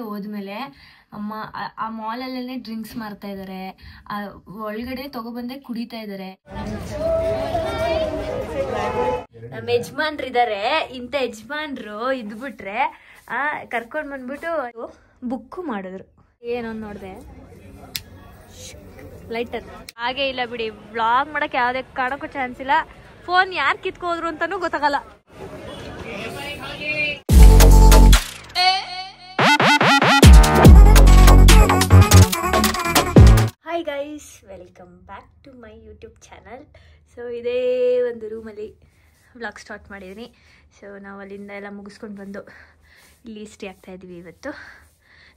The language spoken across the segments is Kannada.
ಹೋದ್ಮೇಲೆ ಅಮ್ಮ ಆ ಮಾಲಲ್ಲೇ ಡ್ರಿಂಕ್ಸ್ ಮಾರ್ತಾ ಇದಾರೆ, ಒಳಗಡೆ ತಗೊಬಂದೆ ಕುಡಿತಾ ಇದಾರೆ. ನಮ್ಮ ಯಜಮಾನ್ರಿದ್ದಾರೆ, ಇಂಥ ಯಜಮಾನ್ರು ಇದ್ಬಿಟ್ರೆ ಕರ್ಕೊಂಡ್ ಬಂದ್ಬಿಟ್ಟು ಬುಕ್ಕು ಮಾಡಿದ್ರು. ಏನೊಂದು ನೋಡ್ದೆ, ಲೈಟರ್ ಹಾಗೆ ಇಲ್ಲ ಬಿಡಿ. ವ್ಲಾಗ್ ಮಾಡಕ್ಕೆ ಯಾವ್ದೇ ಕಾಣಕ್ಕೂ ಚಾನ್ಸ್ ಇಲ್ಲ. ಫೋನ್ ಯಾರು ಕಿತ್ಕೋದ್ರು ಅಂತಾನೂ ಗೊತ್ತಾಗಲ್ಲ. Hi guys, welcome back to my YouTube channel. So ಇದೇ ಒಂದು ರೂಮಲ್ಲಿ ವ್ಲಾಗ್ ಸ್ಟಾರ್ಟ್ ಮಾಡಿದ್ದೀನಿ. ಸೊ ನಾವು ಅಲ್ಲಿಂದ ಎಲ್ಲ ಮುಗಿಸ್ಕೊಂಡು ಬಂದು ಇಲ್ಲಿ ಸ್ಟೇ ಆಗ್ತಾ ಇದ್ದೀವಿ ಇವತ್ತು.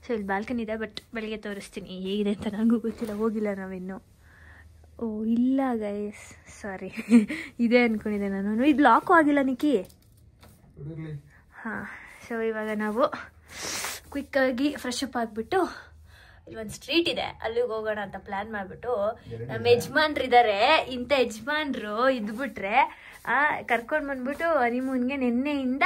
ಸೊ ಇಲ್ಲಿ ಬಾಲ್ಕನಿ ಇದೆ, ಬಟ್ ಬೆಳಿಗ್ಗೆ ತೋರಿಸ್ತೀನಿ ಹೇಗಿದೆ ಅಂತ. ನನಗೂ ಗೊತ್ತಿಲ್ಲ, ಹೋಗಿಲ್ಲ ನಾವಿನ್ನು. ಓ ಇಲ್ಲ ಗೈಸ್, ಸಾರಿ, ಇದೆ ಅಂದ್ಕೊಂಡಿದ್ದೆ ನಾನು. ಇದು ಲಾಕು ಆಗಿಲ್ಲ ನಿಕ್ಕಿ. ಹಾಂ, ಸೊ ಇವಾಗ ನಾವು ಕ್ವಿಕ್ಕಾಗಿ ಫ್ರೆಶ್ ಅಪ್ ಆಗಿಬಿಟ್ಟು ಇಲ್ಲೊಂದು ಸ್ಟ್ರೀಟ್ ಇದೆ, ಅಲ್ಲಿಗೆ ಹೋಗೋಣ ಅಂತ ಪ್ಲಾನ್ ಮಾಡಿಬಿಟ್ಟು ನಮ್ಮ ಯಜಮಾನ್ರಿದ್ದಾರೆ. ಇಂಥ ಯಜಮಾನ್ರು ಇದ್ಬಿಟ್ರೆ ಕರ್ಕೊಂಡು ಬಂದ್ಬಿಟ್ಟು ಹನಿಮೂನ್ಗೆ ನಿನ್ನೆಯಿಂದ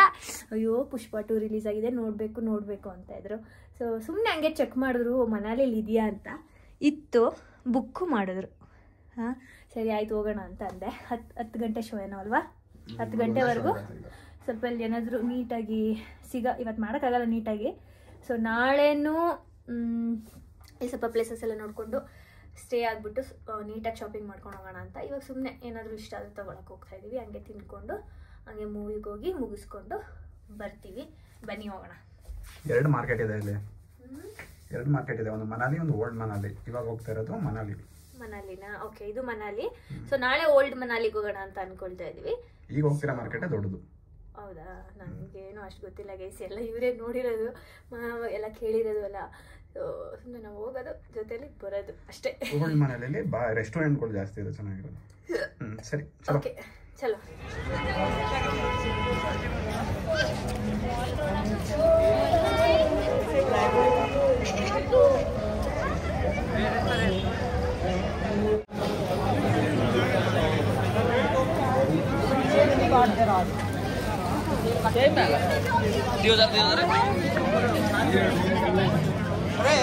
ಅಯ್ಯೋ ಪುಷ್ಪ 2 ರಿಲೀಸ್ ಆಗಿದೆ, ನೋಡಬೇಕು ಅಂತ ಇದ್ರು. ಸೊ ಸುಮ್ಮನೆ ಹಂಗೆ ಚೆಕ್ ಮಾಡಿದ್ರು ಮನಾಲಿಯಲ್ಲಿ ಇದೆಯಾ ಅಂತ. ಇತ್ತು, ಬುಕ್ಕು ಮಾಡಿದ್ರು. ಹಾಂ ಸರಿ ಆಯ್ತು ಹೋಗೋಣ ಅಂತ ಅಂದೆ. 10 ಗಂಟೆ ಶೋ ಏನೋ ಅಲ್ವಾ, 10 ಗಂಟೆವರೆಗೂ ಸ್ವಲ್ಪ ಇಲ್ಲಿ ಏನಾದರೂ ನೀಟಾಗಿ ಇವತ್ತು ಮಾಡೋಕ್ಕಾಗಲ್ಲ ನೀಟಾಗಿ. ಸೊ ನಾಳೆನೂ ಸ್ವಲ್ಪ ಪ್ಲೇಸಸ್ ಎಲ್ಲ ನೋಡಿಕೊಂಡು ಸ್ಟೇ ಆಗಿಬಿಟ್ಟು ನೀಟಾಗಿ ಶಾಪಿಂಗ್ ಮಾಡ್ಕೊಂಡು ಹೋಗೋಣ ಅಂತ. ಇವಾಗ ಸುಮ್ಮನೆ ಏನಾದರೂ ಇಷ್ಟ ಆದರೂ ತೊಗೊಳಕ್ಕೆ ಹೋಗ್ತಾ ಇದ್ದೀವಿ. ಹಂಗೆ ತಿನ್ಕೊಂಡು ಹಂಗೆ ಮೂವಿಗೆ ಹೋಗಿ ಮುಗಿಸ್ಕೊಂಡು ಬರ್ತೀವಿ. ಬನ್ನಿ ಹೋಗೋಣ. 2 ಮಾರ್ಕೆಟ್ ಇದೆ ಇಲ್ಲಿ, 2 ಮಾರ್ಕೆಟ್ ಇದೆ, ಒಂದು ಮನಾಲಿ, ಒಂದು ಓಲ್ಡ್ ಮನಾಲಿ. ಇವಾಗ ಹೋಗ್ತಾ ಇರೋದು ಮನಾಲಿನಾ? ಓಕೆ, ಇದು ಮನಾಲಿ. ಸೊ ನಾಳೆ ಓಲ್ಡ್ ಮನಾಲಿಗೆ ಹೋಗೋಣ ಅಂತ ಅನ್ಕೊಳ್ತಾ ಇದೀವಿ. ಈಗ ಹೋಗ್ತಿರೋ ಮಾರ್ಕೆಟ್ ದೊಡ್ಡದು. ಹೌದಾ? ನನಗೇನು ಅಷ್ಟು ಗೊತ್ತಿಲ್ಲ ಗೈಸ್, ಎಲ್ಲ ಇವರೇ ನೋಡಿರೋದು, ಎಲ್ಲ ಕೇಳಿರೋದು ಅಲ್ಲ. ಸುಮ್ಮನೆ ನಾವು ಹೋಗೋದು, ಜೊತೆಲಿ ಬರೋದು ಅಷ್ಟೇ. ಓಲ್ಡ್ ಮನಾಲಿಯಲ್ಲಿ ರೆಸ್ಟೋರೆಂಟ್ಗಳು ಜಾಸ್ತಿ ಇದೆ, ಚೆನ್ನಾಗಿರೋದು. ಸರಿ, ಓಕೆ ಚಲೋ.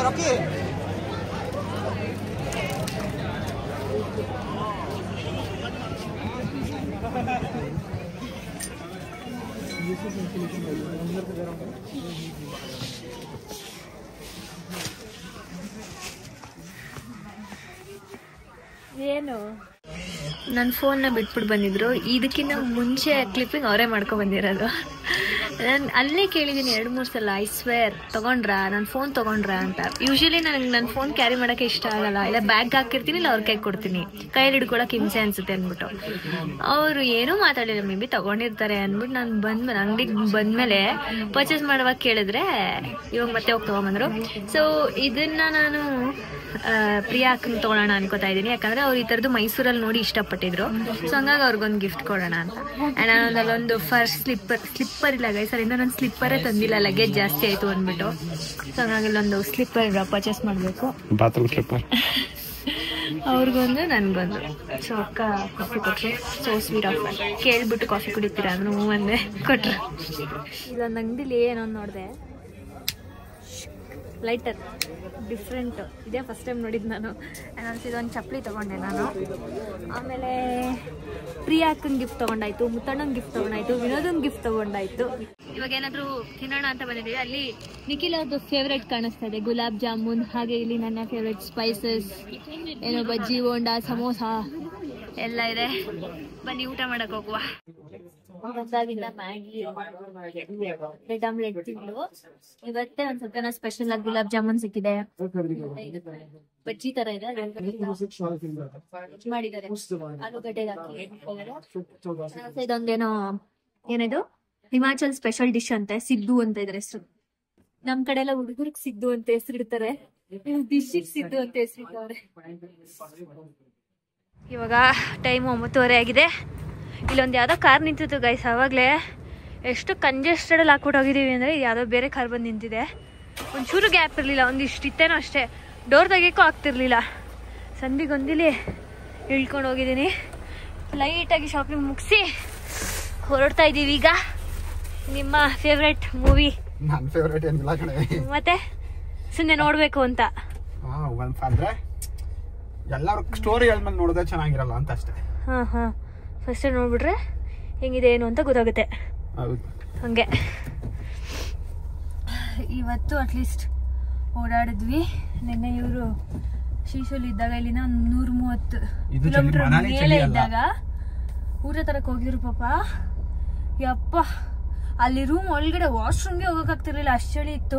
Rocky. ಏನು ನನ್ನ ಫೋನ್ನ ಬಿಟ್ಬಿಟ್ಟು ಬಂದಿದ್ರು. ಇದಕ್ಕಿಂತ ಮುಂಚೆ ಕ್ಲಿಪ್ಪಿಂಗ್ ಅವರೇ ಮಾಡ್ಕೊಂಡು ಬಂದಿರೋದು. ನಾನು ಅಲ್ಲೇ ಕೇಳಿದ್ದೀನಿ 2-3 ಸಲ, ಐ ಸ್ವೇರ್ ತೊಗೊಂಡ್ರಾ, ನನ್ನ ಫೋನ್ ತೊಗೊಂಡ್ರಾ ಅಂತ. ಯೂಶಲಿ ನನಗೆ ನನ್ನ ಫೋನ್ ಕ್ಯಾರಿ ಮಾಡೋಕ್ಕೆ ಇಷ್ಟ ಆಗಲ್ಲ. ಇಲ್ಲ ಬ್ಯಾಗ್ ಹಾಕಿರ್ತೀನಿ, ಇಲ್ಲ ಅವ್ರ ಕೈಗೆ ಕೊಡ್ತೀನಿ, ಕೈಯಲ್ಲಿ ಹಿಡ್ಕೊಳಕ್ಕೆ ಹಿಂಸೆ ಅನ್ಸುತ್ತೆ ಅಂದ್ಬಿಟ್ಟು. ಅವರು ಏನೂ ಮಾತಾಡಿಲ್ಲ, ಮೇ ಬಿ ತೊಗೊಂಡಿರ್ತಾರೆ ಅಂದ್ಬಿಟ್ಟು ನಾನು ಅಂಗಡಿಗೆ ಬಂದಮೇಲೆ ಪರ್ಚೇಸ್ ಮಾಡುವಾಗ ಕೇಳಿದ್ರೆ ಇವಾಗ ಮತ್ತೆ ಹೋಗಿ ತೊಗೊಂಬಂದರು. ಸೊ ಇದನ್ನು ನಾನು ಪ್ರಿಯಾ ಅಕ್ಕನ ತೊಗೊಳ್ಳೋಣ ಅನ್ಕೋತಾ ಇದ್ದೀನಿ. ಯಾಕಂದರೆ ಅವ್ರು ಈ ಥರದ್ದು ಮೈಸೂರಲ್ಲಿ ನೋಡಿ ಇಷ್ಟಪಟ್ಟಿದ್ರು. ಸೊ ಹಂಗಾಗಿ ಅವ್ರಿಗೊಂದು ಗಿಫ್ಟ್ ಕೊಡೋಣ ಅಂತ. ಆ್ಯಂಡ್ ನಾನೊಂದಲ್ಲೊಂದು ಫಸ್ಟ್ ಸ್ಲಿಪ್ಪರ್ ಇಲ್ಲ ಗೈಸ್, ಅಲ್ಲಿಂದ ನಾನು ಸ್ಲಿಪ್ಪರೇ ತಂದಿಲ್ಲ, ಲಗೇಜ್ ಜಾಸ್ತಿ ಆಯಿತು ಅಂದ್ಬಿಟ್ಟು. ಸೊ ಹಂಗಾಗಿ ಇಲ್ಲೊಂದು ಸ್ಲಿಪ್ಪರ್ ಪರ್ಚೇಸ್ ಮಾಡಬೇಕು, ಅವ್ರಿಗೊಂದು ನನಗೊಂದು. ಸೊ ಅಕ್ಕ ಕಾಫಿ ಕೊಟ್ಟರು, ಸೊ ಸ್ವೀಟ್ ಆಫರ್. ಕೇಳಿಬಿಟ್ಟು ಕಾಫಿ ಕುಡಿತೀರಾ ಅಂದ್ರೆ ಹ್ಞೂ ಅಂದೆ, ಕೊಟ್ಟರು. ಇಲ್ಲೊಂದು ಅಂಗಡಿಲಿ ಏನೊಂದು ನೋಡಿದೆ, ಲೈಟರ್ ಡಿಫ್ರೆಂಟ್ ಇದೇ, ಫಸ್ಟ್ ಟೈಮ್ ನೋಡಿದ್ದು ನಾನು. ಇದೊಂದು ಚಪ್ಪಲಿ ತೊಗೊಂಡೆ ನಾನು. ಆಮೇಲೆ ಪ್ರಿಯಾ ಅಕ್ಕನ ಗಿಫ್ಟ್ ತೊಗೊಂಡಾಯ್ತು, ಮುತ್ತಣ್ಣನ ಗಿಫ್ಟ್ ತೊಗೊಂಡಾಯ್ತು, ವಿನೋದನ್ ಗಿಫ್ಟ್ ತೊಗೊಂಡಾಯ್ತು. ಇವಾಗ ಏನಾದರೂ ತಿನ್ನೋಣ ಅಂತ ಬಂದಿದ್ದೀವಿ. ಅಲ್ಲಿ ನಿಖಿಲ್ ಅವ್ರದ್ದು ಫೇವ್ರೇಟ್ ಕಾಣಿಸ್ತಾ ಇದೆ, ಗುಲಾಬ್ ಜಾಮೂನ್. ಹಾಗೆ ಇಲ್ಲಿ ನನ್ನ ಫೇವ್ರೇಟ್ ಸ್ಪೈಸಸ್, ಏನೋ ಬಜ್ಜಿ, ಬೋಂಡಾ, ಸಮೋಸ ಎಲ್ಲ ಇದೆ. ಬನ್ನಿ ಊಟ ಮಾಡಕ್ಕೆ ಹೋಗುವ. ಮ್ಯಾಗಿ, ಬ್ರೆಡ್ ಆಮ್ಲೆಟ್ ತಿಂದು ಇವತ್ತೇ ಒಂದ್ ಸ್ವಲ್ಪ ಸ್ಪೆಷಲ್ ಆಗಿ ಗುಲಾಬ್ ಜಾಮೂನ್ ಸಿಕ್ಕಿದೆ, ಬಜ್ಜಿ ತರ ಇದೆ ಮಾಡಿದ್ದಾರೆ, ಆಲೂಗಡ್ಡೆಗೆ ಹಾಕಿ. ಇದೊಂದೇನೋ ಏನಿದು ಹಿಮಾಚಲ್ ಸ್ಪೆಷಲ್ ಡಿಶ್ ಅಂತೆ, ಸಿದ್ದು ಅಂತ ಇದ್ರೆ ಹೆಸರು. ನಮ್ ಕಡೆ ಎಲ್ಲ ಹುಡುಗರಿಗೆ ಸಿದ್ದು ಅಂತ ಹೆಸರಿಡ್ತಾರೆ, ಡಿಶ್ಗೆ ಸಿದ್ದು ಅಂತ ಹೆಸರಿಟ್ಟವ್ರೆ. ಇವಾಗ ಟೈಮ್ 9:30 ಆಗಿದೆ. ಇಲ್ಲೊಂದು ಯಾವುದೋ ಕಾರ್ ನಿಂತಿತ್ತು ಗೈಸ್, ಆವಾಗಲೇ ಎಷ್ಟು ಕಂಜೆಸ್ಟೆಡಲ್ಲಿ ಹಾಕ್ಬಿಟ್ಟು ಹೋಗಿದ್ದೀವಿ ಅಂದರೆ ಯಾವುದೋ ಬೇರೆ ಕಾರ್ ಬಂದು ನಿಂತಿದೆ. ಒಂಚೂರು ಗ್ಯಾಪ್ ಇರಲಿಲ್ಲ, ಒಂದಿಷ್ಟು ಇತ್ತೇನೋ ಅಷ್ಟೇ, ಡೋರ್ ತೆಗಿಯೋಕ್ಕೂ ಆಗ್ತಿರ್ಲಿಲ್ಲ. ಸಂದಿಗೊಂದಿಲಿ ಇಳ್ಕೊಂಡು ಹೋಗಿದ್ದೀನಿ. ಲೈಟಾಗಿ ಶಾಪಿಂಗ್ ಮುಗಿಸಿ ಹೊರಡ್ತಾ ಇದ್ದೀವಿ ಈಗ. ನಿಮ್ಮ ಫೇವ್ರೆಟ್ ಮೂವಿ? ನನ್ನ ಫೇವ್ರೆಟ್ ಏನಿಲ್ಲ ಕಣೆ. ಮತ್ತೆ ಸುಮ್ಮನೆ ನೋಡ್ಬೇಕು ಅಂತ. ಅಂದ್ರೆ ಎಲ್ಲರೂ ಸ್ಟೋರಿ ಹೇಳ್ಮೇಲೆ ನೋಡಿದ್ರೆ ಚೆನ್ನಾಗಿರಲ್ಲ ಅಂತ ಅಷ್ಟೇ. ಹಾ ಫಸ್ಟ್ ನೋಡ್ಬಿಟ್ರೆ ಹೆಂಗಿದೆ ಏನು ಅಂತ ಗೊತ್ತಾಗುತ್ತೆ. ಹಂಗೆ ಇವತ್ತು ಅಟ್ಲೀಸ್ಟ್ ಓಡಾಡಿದ್ವಿ. ನಿನ್ನೆ ಇವರು ಶ್ರೀಶೂಲ್ ಇದ್ದಾಗ ಇಲ್ಲಿಂದ ಒಂದು 130 ಕಿಲೋಮೀಟರ್ ಮೇಲೆ ಇದ್ದಾಗ ಊಟ ತರಕ್ ಹೋಗಿದ್ರು ಪಾಪ. ಯಪ್ಪ ಅಲ್ಲಿ ರೂಮ್ ಒಳಗಡೆ ವಾಶ್ರೂಮ್ಗೆ ಹೋಗೋಕ್ಕಾಗ್ತಿರ್ಲಿಲ್ಲ, ಅಷ್ಟು ಚಳಿ ಇತ್ತು.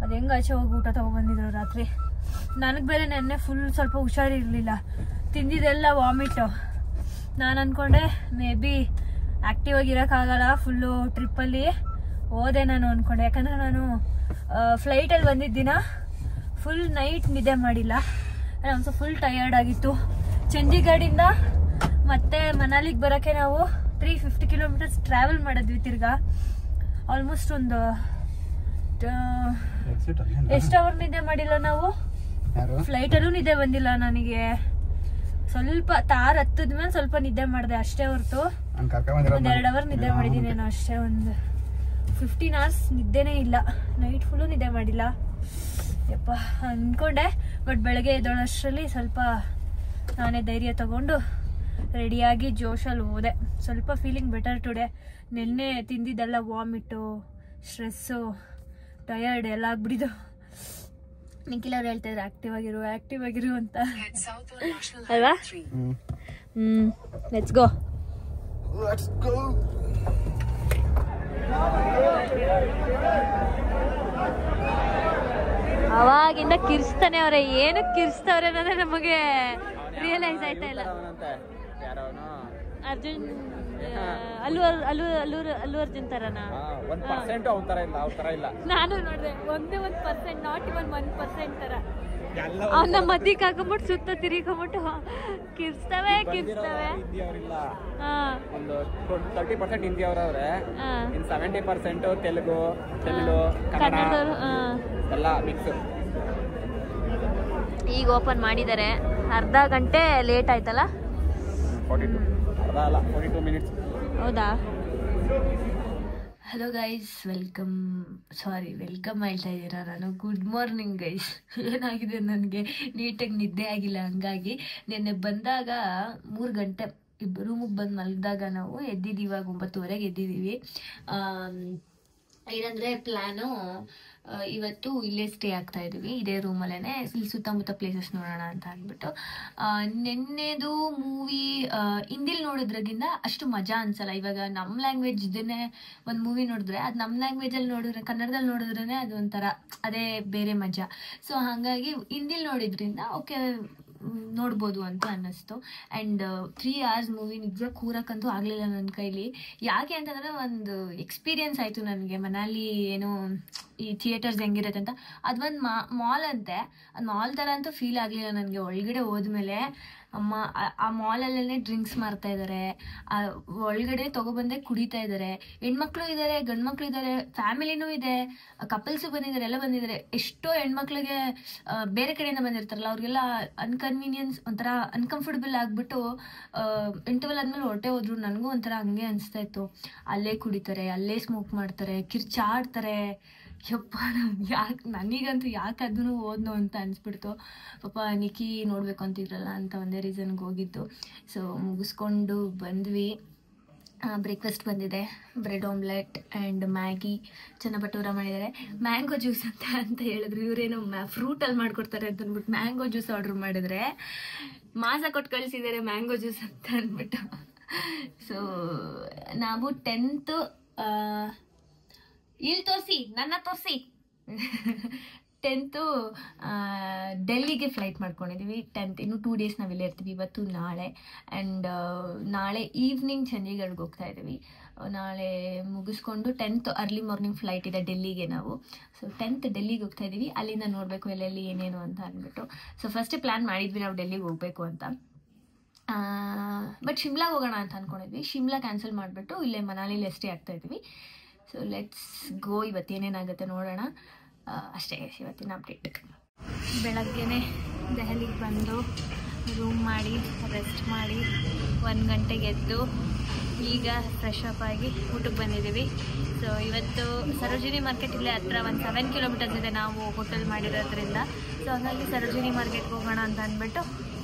ಅದು ಹೆಂಗೆ ಆಚೆ ಹೋಗಿ ಊಟ ತಗೊಬಂದಿದ್ರು ರಾತ್ರಿ. ನನಗೆ ಬೇರೆ ನೆನ್ನೆ ಫುಲ್ ಸ್ವಲ್ಪ ಹುಷಾರಿರ್ಲಿಲ್ಲ, ತಿಂದಿದ್ದೆಲ್ಲ ವಾಮಿಟು. ನಾನು ಅಂದ್ಕೊಂಡೆ ಮೇ ಬಿ ಆ್ಯಕ್ಟಿವ್ ಆಗಿ ಇರೋಕ್ಕಾಗಲ್ಲ ಫುಲ್ಲು ಟ್ರಿಪ್ಪಲ್ಲಿ ಹೋದೆ ನಾನು ಅಂದ್ಕೊಂಡೆ. ಯಾಕಂದರೆ ನಾನು ಫ್ಲೈಟಲ್ಲಿ ಬಂದಿದ್ದ ದಿನ ಫುಲ್ ನೈಟ್ ನಿದ್ದೆ ಮಾಡಿಲ್ಲ, ಒಂದು ಫುಲ್ ಟಯರ್ಡ್ ಆಗಿತ್ತು. ಚಂಡೀಗಢಿಂದ ಮತ್ತೆ ಮನಾಲಿಗೆ ಬರೋಕ್ಕೆ ನಾವು 350 ಕಿಲೋಮೀಟರ್ಸ್ ಟ್ರಾವೆಲ್ ಮಾಡಿದ್ವಿ. ತಿರ್ಗಾ ಆಲ್ಮೋಸ್ಟ್ ಒಂದು ಎಷ್ಟು ಅವರ್ ನಿದ್ದೆ ಮಾಡಿಲ್ಲ ನಾವು. ಫ್ಲೈಟಲ್ಲೂ ನಿದ್ದೆ ಬಂದಿಲ್ಲ ನನಗೆ. ಸ್ವಲ್ಪ ತಾರ್ ಹತ್ತದ ಮೇಲೆ ಸ್ವಲ್ಪ ನಿದ್ದೆ ಮಾಡಿದೆ ಅಷ್ಟೇ ಹೊರತು ಒಂದು 2 ಅವರ್ ನಿದ್ದೆ ಮಾಡಿದ್ದೀನಿ ನಾನು ಅಷ್ಟೇ. ಒಂದು 15 hours ನಿದ್ದೆನೇ ಇಲ್ಲ, ನೈಟ್ ಫುಲ್ಲು ನಿದ್ದೆ ಮಾಡಿಲ್ಲ. ಯಪ್ಪ ಅಂದ್ಕೊಂಡೆ. ಬಟ್ ಬೆಳಗ್ಗೆ ಎದ್ದೋಳಷ್ಟರಲ್ಲಿ ಸ್ವಲ್ಪ ನಾನೇ ಧೈರ್ಯ ತಗೊಂಡು ರೆಡಿಯಾಗಿ ಜೋಶಲ್ಲಿ ಹೋದೆ. ಸ್ವಲ್ಪ ಫೀಲಿಂಗ್ ಬೆಟರ್ ಟುಡೇ. ನಿನ್ನೆ ತಿಂದಿದ್ದೆಲ್ಲ ವಾಮಿಟು, ಸ್ಟ್ರೆಸ್ಸು, ಟಯರ್ಡ್ ಎಲ್ಲ ಆಗ್ಬಿಟ್ಟಿದ್ದು. ನಿಖಿಲ್ ಅವ್ರು ಹೇಳ್ತಾ ಇದ್ರು ಆಕ್ಟಿವ್ ಆಗಿರು ಅಂತ ಅಲ್ವಾ? Let's go. ಅವಾಗಿಂದ ಕಿರ್ಸ್ತಾನೆ ಅವ್ರೆ. ಏನು ಕಿರ್ಸ್ತವ್ರೆ ಅನ್ನೋದೇ ನಮಗೆ ರಿಯಲೈಸ್ ಆಯ್ತಾ ಇಲ್ಲ. ಅರ್ಜುನ್ ಅಲ್ಲು ಅರ್ಜುನ್ ತರನಾ? ನಾನು ನೋಡ್ದೆ ಒಂದೇ 1%, ನಾಟ್ ಇವನ್ 1% ತರ. ಅವನ್ನ ಮದ್ದಿಗೆ ಹಾಕೊಂಬಿಟ್ಟು ಸುತ್ತ ತಿರುಗಿಕೊಂಬಿಟ್ಟು ಕಿರ್ಸ್ತವೆ. ಒಂದು 30% ಹಿಂದಿ ಅವರವ್ರೆ, 70% ತೆಲುಗು, ತಮಿಳು, ಕನ್ನಡ ಎಲ್ಲ ಮಿಕ್ಸ್. ಈಗ ಓಪನ್ ಮಾಡಿದ್ದಾರೆ. ಅರ್ಧ ಗಂಟೆ ಲೇಟ್ ಆಯ್ತಲ್ಲ? 42 minutes. ಹೌದಾ? ಹಲೋ ಗೈಸ್, ವೆಲ್ಕಮ್ ಹೇಳ್ತಾ ಇದ್ದೀರಾ ನಾನು. Good morning guys. ಏನಾಗಿದೆ ನನಗೆ ನೀಟಾಗಿ ನಿದ್ದೆ ಆಗಿಲ್ಲ, ಹಂಗಾಗಿ ನಿನ್ನೆ ಬಂದಾಗ 3 ಗಂಟೆ ರೂಮಿಗೆ ಬಂದು ಮಲಗಿದಾಗ ನಾವು ಎದ್ದಿದ್ದೀವಿ. ಇವಾಗ 9:30ಗೆ ಎದ್ದಿದ್ದೀವಿ. ಏನಂದರೆ ಪ್ಲ್ಯಾನು ಇವತ್ತು ಇಲ್ಲೇ ಸ್ಟೇ ಆಗ್ತಾ ಇದ್ದೀವಿ, ಇದೇ ರೂಮಲ್ಲೇ. ಇಲ್ಲಿ ಸುತ್ತಮುತ್ತ ಪ್ಲೇಸಸ್ ನೋಡೋಣ ಅಂತ ಅಂದ್ಬಿಟ್ಟು. ನಿನ್ನೆದು ಮೂವಿ ಹಿಂದಿಲಿ ನೋಡೋದ್ರಗಿಂತ ಅಷ್ಟು ಮಜಾ ಅನ್ಸಲ್ಲ. ಇವಾಗ ನಮ್ಮ ಲ್ಯಾಂಗ್ವೇಜ್ ಇದನ್ನೇ ಒಂದು ಮೂವಿ ನೋಡಿದ್ರೆ ಅದು ನಮ್ಮ ಲ್ಯಾಂಗ್ವೇಜಲ್ಲಿ ನೋಡಿದ್ರೆ, ಕನ್ನಡದಲ್ಲಿ ನೋಡಿದ್ರೇ ಅದು ಒಂಥರ ಅದೇ ಬೇರೆ ಮಜಾ. ಸೊ ಹಾಗಾಗಿ ಹಿಂದಿಲಿ ನೋಡಿದ್ರಿಂದ ಓಕೆ ನೋಡ್ಬೋದು ಅಂತ ಅನ್ನಿಸ್ತು. ಆ್ಯಂಡ್ 3 hours ಮೂವಿ ನಿಜ ಕೂರಕ್ಕಂತೂ ಆಗಲಿಲ್ಲ ನನ್ನ ಕೈಲಿ. ಯಾಕೆ ಅಂತಂದರೆ ಒಂದು ಎಕ್ಸ್ಪೀರಿಯೆನ್ಸ್ ಆಯಿತು ನನಗೆ. ಮನಾಲಿ ಏನೋ ಈ ಥಿಯೇಟರ್ಸ್ ಹೆಂಗಿರುತ್ತೆ ಅಂತ, ಅದೊಂದು ಮಾಲ್ ಅಂತೆ. ಅದು ಮಾಲ್ ಥರ ಅಂತೂ ಫೀಲ್ ಆಗಲಿಲ್ಲ ನನಗೆ. ಒಳಗಡೆ ಹೋದ್ಮೇಲೆ ಆ ಮಾಲಲ್ಲೇ ಡ್ರಿಂಕ್ಸ್ ಮಾರ್ತಾ ಇದ್ದಾರೆ, ಒಳಗಡೆ ತೊಗೊಬಂದೇ ಕುಡಿತಾ ಇದ್ದಾರೆ. ಹೆಣ್ಮಕ್ಳು ಇದ್ದಾರೆ, ಗಂಡು ಮಕ್ಳು ಇದ್ದಾರೆ, ಫ್ಯಾಮಿಲಿನೂ ಇದೆ, ಕಪಲ್ಸು ಬಂದಿದ್ದಾರೆ, ಎಲ್ಲ ಬಂದಿದ್ದಾರೆ. ಎಷ್ಟೋ ಹೆಣ್ಮಕ್ಳಿಗೆ ಬೇರೆ ಕಡೆಯಿಂದ ಬಂದಿರ್ತಾರಲ್ಲ ಅವ್ರಿಗೆಲ್ಲ ಅನ್ಕನ್ವೀನಿಯನ್ಸ್, ಒಂಥರ ಅನ್ಕಂಫರ್ಟಬಲ್ ಆಗಿಬಿಟ್ಟು ಇಂಟರ್ವಲ್ ಆದಮೇಲೆ ಹೊರಟೆ ಹೋದ್ರು. ನನಗೂ ಒಂಥರ ಹಂಗೆ ಅನಿಸ್ತಾ ಇತ್ತು. ಅಲ್ಲೇ ಕುಡಿತಾರೆ, ಅಲ್ಲೇ ಸ್ಮೋಕ್ ಮಾಡ್ತಾರೆ, ಕಿರ್ಚಾಡ್ತಾರೆ. ಯಪ್ಪ ನನಗಂತೂ ಯಾಕೆ ಅದನ್ನು ಓದ್ನೋ ಅಂತ ಅನಿಸ್ಬಿಡ್ತು. ಪಾಪ ನಿಖಿ ನೋಡಬೇಕು ಅಂತಿದ್ರಲ್ಲ ಅಂತ ಒಂದೇ ರೀಸನ್ಗೆ ಹೋಗಿದ್ದು. ಸೊ ಮುಗಿಸ್ಕೊಂಡು ಬಂದ್ವಿ. ಬ್ರೇಕ್ಫಾಸ್ಟ್ ಬಂದಿದೆ, ಬ್ರೆಡ್ ಆಮ್ಲೆಟ್ ಆ್ಯಂಡ್ ಮ್ಯಾಗಿ, ಚನ್ನಭಟೂರ ಮಾಡಿದ್ದಾರೆ. ಮ್ಯಾಂಗೋ ಜ್ಯೂಸ್ ಅಂತ ಹೇಳಿದ್ರು. ಇವರೇನು ಫ್ರೂಟಲ್ಲಿ ಮಾಡಿಕೊಡ್ತಾರೆ ಅಂತ ಅಂದ್ಬಿಟ್ಟು ಮ್ಯಾಂಗೋ ಜ್ಯೂಸ್ ಆರ್ಡ್ರ್ ಮಾಡಿದ್ರೆ ಮಾಸ ಕೊಟ್ಟು ಕಳಿಸಿದ್ದಾರೆ ಮ್ಯಾಂಗೋ ಜ್ಯೂಸ್ ಅಂತ ಅಂದ್ಬಿಟ್ಟು. ಸೊ ನಾವು 10th ಇಲ್ಲಿ ತೋರಿಸಿ, ನನ್ನ ತೋರಿಸಿ 10th ಡೆಲ್ಲಿಗೆ ಫ್ಲೈಟ್ ಮಾಡ್ಕೊಂಡಿದ್ದೀವಿ. 10th ಇನ್ನು 2 days ನಾವಿಲ್ಲೇ ಇರ್ತೀವಿ, ಇವತ್ತು ನಾಳೆ. ಆ್ಯಂಡ್ ನಾಳೆ ಈವ್ನಿಂಗ್ ಚಂಡೀಗಢ್ಗೆ ಹೋಗ್ತಾ ಇದ್ದೀವಿ. ನಾಳೆ ಮುಗಿಸ್ಕೊಂಡು 10th ಅರ್ಲಿ ಮಾರ್ನಿಂಗ್ ಫ್ಲೈಟ್ ಇದೆ ಡೆಲ್ಲಿಗೆ ನಾವು. ಸೊ 10th ಡೆಲ್ಲಿಗೆ ಹೋಗ್ತಾ ಇದ್ದೀವಿ. ಅಲ್ಲಿಂದ ನೋಡಬೇಕು ಎಲ್ಲೆಲ್ಲಿ ಏನೇನು ಅಂತ ಅಂದ್ಬಿಟ್ಟು. ಸೊ ಫಸ್ಟೇ ಪ್ಲ್ಯಾನ್ ಮಾಡಿದ್ವಿ ನಾವು ಡೆಲ್ಲಿಗೆ ಹೋಗಬೇಕು ಅಂತ. ಬಟ್ ಶಿಮ್ಲಾಗೆ ಹೋಗೋಣ ಅಂತ ಅಂದ್ಕೊಂಡಿದ್ವಿ. ಶಿಮ್ಲಾ ಕ್ಯಾನ್ಸಲ್ ಮಾಡಿಬಿಟ್ಟು ಇಲ್ಲೇ ಮನಾಲಿಲಿ ಸ್ಟೇ ಆಗ್ತಾ ಇದ್ದೀವಿ. So let's go. ಇವತ್ತೇನೇನಾಗುತ್ತೆ ನೋಡೋಣ, ಅಷ್ಟೇ ಇವತ್ತಿನ ಅಪ್ಡೇಟ್. ಬೆಳಗ್ಗೆನೇ ದೆಹಲಿಗೆ ಬಂದು ರೂಮ್ ಮಾಡಿ ರೆಸ್ಟ್ ಮಾಡಿ 1 ಗಂಟೆಗೆ ಎದ್ದು ಈಗ ಫ್ರೆಶ್ ಅಪ್ ಆಗಿ ಊಟಕ್ಕೆ ಬಂದಿದ್ದೀವಿ. ಸೊ ಇವತ್ತು ಸರೋಜಿನಿ ಮಾರ್ಕೆಟ್ ಇಲ್ಲೇ ಹತ್ರ ಒಂದು 7 ಕಿಲೋಮೀಟರ್ಸ್ ಇದೆ ನಾವು ಹೋಟೆಲ್ ಮಾಡಿರೋದ್ರಿಂದ. ಸೊ ಹಾಗಾಗಿ ಸರೋಜಿನಿ ಮಾರ್ಕೆಟ್ಗೆ ಹೋಗೋಣ ಅಂತ ಅಂದ್ಬಿಟ್ಟು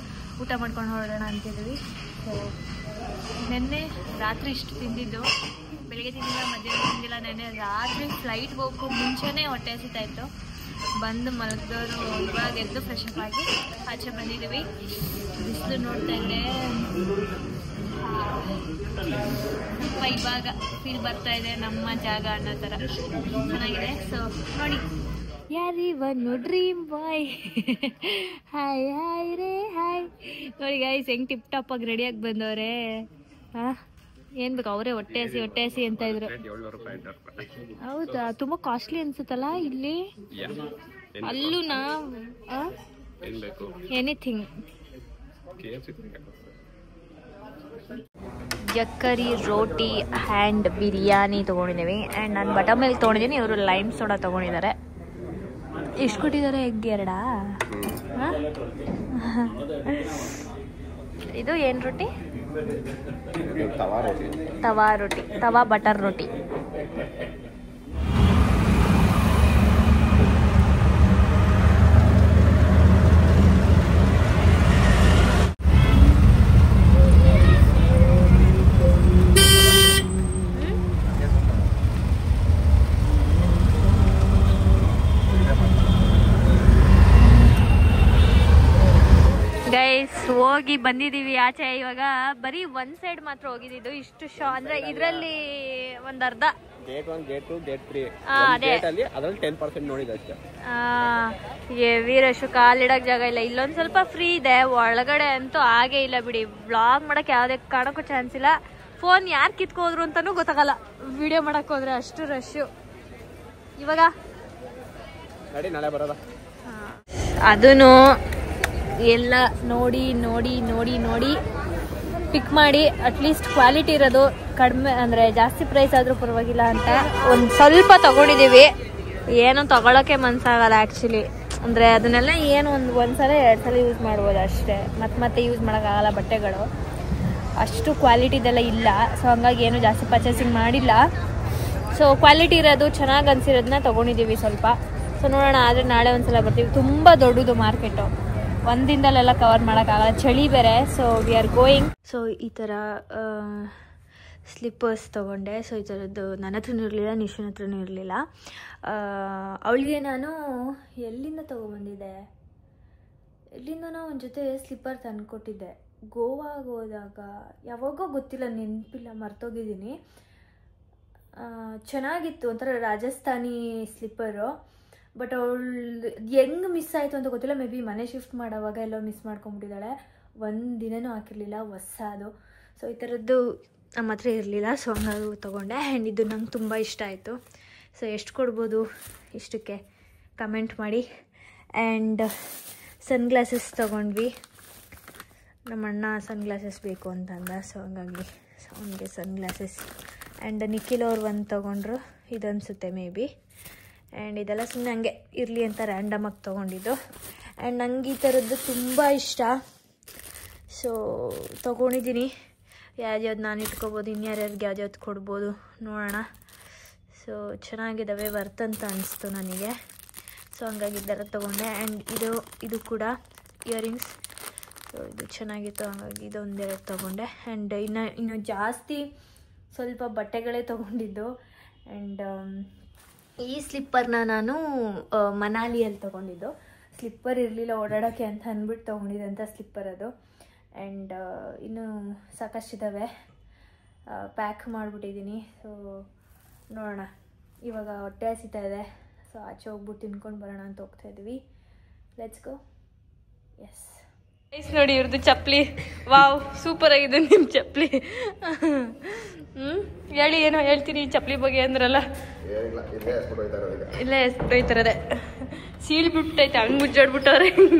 ಊಟ ಮಾಡ್ಕೊಂಡು ಹೊರಡೋಣ ಅಂತಿದ್ದೀವಿ. ಸೊ ನೆನ್ನೆ ರಾತ್ರಿ ಇಷ್ಟು ತಿಂದಿದ್ದು, ಬೆಳಿಗ್ಗೆ ತಿಂದಿಲ್ಲ, ಮಧ್ಯಾಹ್ನ ತಿಂದಿಲ್ಲ. ನೆನ್ನೆ ರಾತ್ರಿ ಫ್ಲೈಟ್ಗೆ ಹೋಗೋ ಮುಂಚೆನೇ ಹೊಟ್ಟೆ ಹಸಿತಾಯಿತ್ತು. ಬಂದು ಮಲಗಿದವರು ಇವಾಗ ಎದ್ದು ಫ್ರೆಶ್ ಅಪ್ ಆಗಿ ಆಚೆ ಬಂದಿದ್ದೀವಿ. ಬಿಸಿಲು ನೋಡ್ತಾ ಇದ್ದೆ ಸ್ವಲ್ಪ ಇವಾಗ ಫೀಲ್ ಬರ್ತಾ ಇದೆ ನಮ್ಮ ಜಾಗ ಅನ್ನೋ ಥರ ಚೆನ್ನಾಗಿದೆ. ಸೊ ನೋಡಿ, ಯಾರಿವನು ಡ್ರೀಮ್ ಬಾಯ್, ಹಾಯ್ ಹಾಯ್ ರೇ ಹಾಯ್. ನೋಡಿ ಗೈಸ್ ಹೆಂಗೆ ಟಿಪ್ ಟಾಪ್ ಆಗಿ ರೆಡಿಯಾಗಿ ಬಂದವ್ರೆ. ಹಾಂ, ಏನು ಬೇಕು, ಅವರೇ ಹೊಟ್ಟೆ ಹಸಿ ಅಂತ ಇದ್ರು. ಹೌದಾ, ತುಂಬ ಕಾಸ್ಟ್ಲಿ ಅನ್ಸುತ್ತಲ್ಲ ಇಲ್ಲಿ. ಅಲ್ಲೂ ಎನಿಥಿಂಗ್. ಜಕ್ಕರಿ ರೋಟಿ ಆ್ಯಂಡ್ ಬಿರಿಯಾನಿ ತೊಗೊಂಡಿದ್ದೀವಿ. ಆ್ಯಂಡ್ ನಾನು ಬಟರ್ ಮಿಲ್ಕ್ ತೊಗೊಂಡಿದ್ದೀನಿ, ಇವರು ಲೈಮ್ ಸೋಡಾ ತೊಗೊಂಡಿದ್ದಾರೆ. ಎಷ್ಟು ಕೊಟ್ಟಿದ್ದಾರೆ ಎಗ್? 2. ಹಾಂ, ಇದು ಏನು ರೊಟ್ಟಿ? ತವಾ ರೋಟಿ, ತವಾ ಬಟರ್ ರೋಟಿ. ಗೈಸ್ ಹೋಗಿ ಬಂದಿದ್ದೀವಿ ಆಚೆ. ಇವಾಗ ಬರೀ 1 ಸೈಡ್ ಮಾತ್ರ ಹೋಗಿದ್ದು. ಇಷ್ಟು ಅಂದ್ರೆ ಇದರಲ್ಲಿ ಒಂದ್ ಅರ್ಧ ವೀರಶು ಕಾಲಿಡಕ್ ಜಾಗ ಇಲ್ಲ. ಇಲ್ಲೊಂದ್ ಸ್ವಲ್ಪ ಫ್ರೀ ಇದೆ, ಒಳಗಡೆ ಅಂತೂ ಹಾಗೆ ಇಲ್ಲ ಬಿಡಿ. ಬ್ಲಾಗ್ ಮಾಡಕ್ ಯಾವ್ದೇ ಕಾರಣಕ್ಕೂ ಚಾನ್ಸ್ ಇಲ್ಲ. ಫೋನ್ ಯಾರು ಕಿತ್ಕೋದ್ರು ಅಂತಾನೂ ಗೊತ್ತಾಗಲ್ಲ ವಿಡಿಯೋ ಮಾಡಕ್ ಹೋದ್ರೆ, ಅಷ್ಟು ರಶ್ಶು. ಇವಾಗ ಅದೂನು ಎಲ್ಲ ನೋಡಿ ನೋಡಿ ನೋಡಿ ನೋಡಿ ಪಿಕ್ ಮಾಡಿ ಅಟ್ಲೀಸ್ಟ್ ಕ್ವಾಲಿಟಿ ಇರೋದು, ಕಡಿಮೆ ಅಂದರೆ ಜಾಸ್ತಿ ಪ್ರೈಸ್ ಆದರೂ ಪರವಾಗಿಲ್ಲ ಅಂತ ಒಂದು ಸ್ವಲ್ಪ ತೊಗೊಂಡಿದ್ದೀವಿ. ಏನೋ ತೊಗೊಳಕ್ಕೆ ಮನಸ್ಸಾಗಲ್ಲ ಆ್ಯಕ್ಚುಲಿ. ಅಂದರೆ ಅದನ್ನೆಲ್ಲ ಏನು ಒಂದು ಸಲ 2 ಸಲ ಯೂಸ್ ಮಾಡ್ಬೋದು ಅಷ್ಟೇ, ಮತ್ತೆ ಯೂಸ್ ಮಾಡೋಕ್ಕಾಗಲ್ಲ. ಬಟ್ಟೆಗಳು ಅಷ್ಟು ಕ್ವಾಲಿಟಿದೆಲ್ಲ ಇಲ್ಲ. ಸೊ ಹಂಗಾಗಿ ಏನು ಜಾಸ್ತಿ ಪರ್ಚೇಸಿಂಗ್ ಮಾಡಿಲ್ಲ. ಸೊ ಕ್ವಾಲಿಟಿ ಇರೋದು ಚೆನ್ನಾಗಿ ಅನಿಸಿರೋದನ್ನ ತೊಗೊಂಡಿದ್ದೀವಿ ಸ್ವಲ್ಪ. ಸೊ ನೋಡೋಣ, ಆದರೆ ನಾಳೆ ಒಂದು ಸಲ ಬರ್ತೀವಿ. ತುಂಬ ದೊಡ್ಡದು ಮಾರ್ಕೆಟು, ಒಂದಿಂದಲೆಲ್ಲ ಕವರ್ ಮಾಡೋಕ್ಕಾಗಲ್ಲ, ಚಳಿ ಬೇರೆ. So we are going. So ಈ ಥರ ಸ್ಲಿಪ್ಪರ್ಸ್ ತೊಗೊಂಡೆ. ಸೊ ಈ ಥರದ್ದು ನನ್ನ ಹತ್ರನೂ ಇರಲಿಲ್ಲ, ನಿಶುನ ಹತ್ರನೂ ಇರಲಿಲ್ಲ. ಅವಳಿಗೆ ನಾನು ಎಲ್ಲಿಂದ ತೊಗೊಬಂದಿದ್ದೆ, ಎಲ್ಲಿಂದನೋ ಒಂದು ಜೊತೆ ಸ್ಲಿಪ್ಪರ್ ತಂದುಕೊಟ್ಟಿದ್ದೆ. ಗೋವಾಗೆ ಹೋದಾಗ ಯಾವಾಗೋ ಗೊತ್ತಿಲ್ಲ, ನೆನಪಿಲ್ಲ, ಮರ್ತೋಗಿದ್ದೀನಿ. ಚೆನ್ನಾಗಿತ್ತು, ಒಂಥರ ರಾಜಸ್ಥಾನಿ ಸ್ಲಿಪ್ಪರು. ಬಟ್ ಅವಳು ಹೆಂಗೆ ಮಿಸ್ ಆಯಿತು ಅಂತ ಗೊತ್ತಿಲ್ಲ. ಮೇ ಬಿ ಮನೆ ಶಿಫ್ಟ್ ಮಾಡೋವಾಗ ಎಲ್ಲೋ ಮಿಸ್ ಮಾಡ್ಕೊಂಬಿಟ್ಟಿದ್ದಾಳೆ. 1 ದಿನವೂ ಹಾಕಿರಲಿಲ್ಲ, ಹೊಸದು. ಸೊ ಈ ಥರದ್ದು ನಮ್ಮ ಹತ್ರ ಇರಲಿಲ್ಲ. ಸೊ ಹಂಗಾಗಿ ತೊಗೊಂಡೆ. ಆ್ಯಂಡ್ ಇದು ನಂಗೆ ತುಂಬ ಇಷ್ಟ ಆಯಿತು. ಸೊ ಎಷ್ಟು ಕೊಡ್ಬೋದು ಇಷ್ಟಕ್ಕೆ ಕಮೆಂಟ್ ಮಾಡಿ. ಆ್ಯಂಡ್ ಸನ್ಗ್ಲಾಸಸ್ ತೊಗೊಂಡ್ವಿ. ನಮ್ಮ ಅಣ್ಣ ಸನ್ಗ್ಲಾಸಸ್ ಬೇಕು ಅಂತ ಅಂದ. ಸೊ ಹಂಗಾಗಿ ಅವನಿಗೆ ಸನ್ಗ್ಲಾಸಸ್. ಆ್ಯಂಡ್ ನಿಖಿಲ್ ಅವ್ರು ಒಂದು ತೊಗೊಂಡ್ರು, ಇದನ್ಸುತ್ತೆ ಮೇ ಬಿ. ಆ್ಯಂಡ್ ಇದೆಲ್ಲ ಸುಮ್ಮನೆ ಹಂಗೆ ಇರಲಿ ಅಂತ ರ್ಯಾಂಡಮಾಗಿ ತೊಗೊಂಡಿದ್ದು. ಆ್ಯಂಡ್ ನಂಗೆ ಈ ಥರದ್ದು ತುಂಬ ಇಷ್ಟ. ಸೊ ತೊಗೊಂಡಿದ್ದೀನಿ. ಯಾವ್ದು ನಾನು ಇಟ್ಕೊಬೋದು, ಇನ್ಯಾರ್ಯಾರಿಗೆ ಯಾವ್ದು ಕೊಡ್ಬೋದು ನೋಡೋಣ. ಸೊ ಚೆನ್ನಾಗಿದ್ದಾವೆ, ವರ್ತ್ ಅಂತ ಅನಿಸ್ತು ನನಗೆ. ಸೊ ಹಂಗಾಗಿ ಇದೆಲ್ಲ ತೊಗೊಂಡೆ. ಆ್ಯಂಡ್ ಇದು ಕೂಡ ಇಯರಿಂಗ್ಸ್. ಸೊ ಇದು ಚೆನ್ನಾಗಿತ್ತು, ಹಾಗಾಗಿ ಇದೊಂದೆರಡು ತೊಗೊಂಡೆ. ಆ್ಯಂಡ್ ಇನ್ನು ಜಾಸ್ತಿ ಸ್ವಲ್ಪ ಬಟ್ಟೆಗಳೇ ತೊಗೊಂಡಿದ್ದು. ಆ್ಯಂಡ್ ಈ ಸ್ಲಿಪ್ಪರ್ನ ನಾನು ಮನಾಲಿಯಲ್ಲಿ ತೊಗೊಂಡಿದ್ದು. ಸ್ಲಿಪ್ಪರ್ ಇರಲಿಲ್ಲ ಓಡಾಡೋಕ್ಕೆ ಅಂತ ಅಂದ್ಬಿಟ್ಟು ತೊಗೊಂಡಿದ್ದಂಥ ಸ್ಲಿಪ್ಪರ್ ಅದು. ಆ್ಯಂಡ್ ಇನ್ನೂ ಸಾಕಷ್ಟಿದ್ದಾವೆ, ಪ್ಯಾಕ್ ಮಾಡಿಬಿಟ್ಟಿದ್ದೀನಿ. ಸೊ ನೋಡೋಣ, ಇವಾಗ ಹೊಟ್ಟೆ ಹಸಿತಾ ಇದೆ. ಸೊ ಆಚೆ ಹೋಗ್ಬಿಟ್ಟು ತಿನ್ಕೊಂಡು ಬರೋಣ ಅಂತ ಹೋಗ್ತಾಯಿದ್ವಿ. Let's go. ಎಸ್ ನೋಡಿ ಇವ್ರದ್ದು ಚಪ್ಪಲಿ. ವಾವ್, ಸೂಪರ್ ಆಗಿದೆ ನಿಮ್ಮ ಚಪ್ಪಲಿ. ಹೇಳಿ, ಏನೋ ಹೇಳ್ತೀನಿ ಚಪ್ಪಲಿ ಬಗ್ಗೆ ಅಂದ್ರಲ್ಲ. ಇಲ್ಲೇ ಎಸ್ಬಿಟ್ಟೋಯ್ತಾರದೆ, ಸೀಲ್ ಬಿಟ್ಟೈತೆ, ಹಂಗೆ ಮುಚ್ಚಾಡ್ಬಿಟ್ಟವ್ರೆ ನೋಡಿ.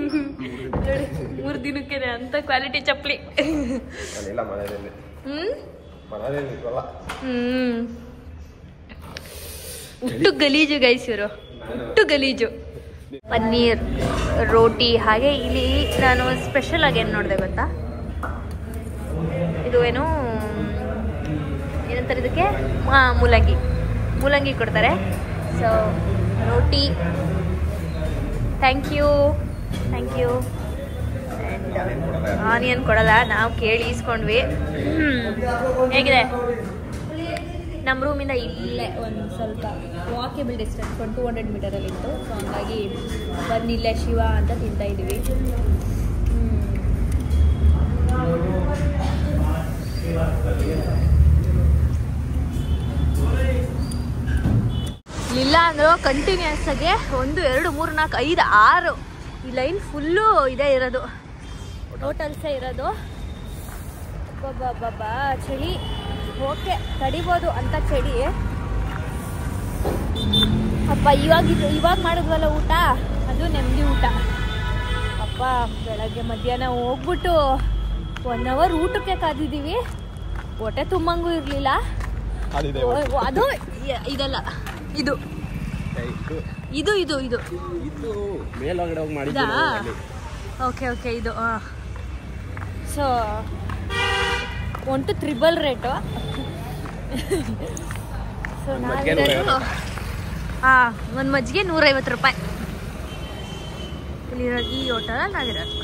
3 ದಿನಕ್ಕೆ ಅಂತ ಕ್ವಾಲಿಟಿ ಚಪ್ಪಲಿ. ಉಟ್ಟು ಗಲೀಜು ಗೈಸ್ ಇವರು, ಉಟ್ಟು ಗಲೀಜು. ಪನ್ನೀರ್ ರೋಟಿ. ಹಾಗೆ ಇಲ್ಲಿ ನಾನು ಸ್ಪೆಷಲ್ ಆಗಿ ಏನು ನೋಡಿದೆ ಗೊತ್ತಾ, ಇದು ಏನು ಏನಂತಾರೆ ಇದಕ್ಕೆ, ಮೂಲಂಗಿ ಕೊಡ್ತಾರೆ. So roti, thank you. And onion ಕೊಡಲ್ಲ, ನಾವು ಕೇಳಿ ಇಸ್ಕೊಂಡ್ವಿ. ಹೇಗಿದೆ? ನಮ್ಮ ರೂಮಿಂದ ಇಲ್ಲೇ ಒಂದು ಸ್ವಲ್ಪ ವಾಕೇಬಲ್ ಡಿಸ್ಟೆನ್ಸ್, 200 ಮೀಟರಲ್ಲಿತ್ತು. ಸೊ ಹಂಗಾಗಿ ಬಂದಿಲ್ಲೇ ಶಿವ ಅಂತ ತಿಂತಾ ಇದ್ದೀವಿ. ಇಲ್ಲ ಅಂದರೂ ಕಂಟಿನ್ಯೂಸ್ ಆಗಿ 1 2 3 4 5 6 ಈ ಲೈನ್ ಫುಲ್ಲು ಇದೇ ಇರೋದು, ಹೋಟೆಲ್ಸೇ ಇರೋದು. ಬಾಬಾ ಚಳಿ, ಓಕೆ ತಡಿಬೋದು ಅಂತ ಚಳಿ. ಅಪ್ಪ ಇವಾಗ ಮಾಡಿದ್ವಲ್ಲ ಊಟ, ಅದು ನೆಮ್ಮದಿ ಊಟ. ಅಪ್ಪ ಬೆಳಗ್ಗೆ ಮಧ್ಯಾಹ್ನ ಹೋಗ್ಬಿಟ್ಟು 1 ಅವರ್ ಊಟಕ್ಕೆ ಕಾದಿದ್ದೀವಿ. ಹೊಟ್ಟೆ ತುಂಬಂಗೂ ಇರಲಿಲ್ಲ. ಅದು ಇದಲ್ಲ, ಇದು ಮೇಲ್ಗಡೆ ಹೋಗಿ ಮಾಡಿದ್ದ. ಓಕೆ ಇದು ಸೊ 1 to 3 ರೇಟು. ಸೊ ನಾವಿರೋದು ಒಂದು ಮಜ್ಜಿಗೆ 150 ರೂಪಾಯಿ. ಇಲ್ಲಿರೋದು ಈ ಹೋಟೆಲಲ್ಲಿ ನಾವಿರೋದು.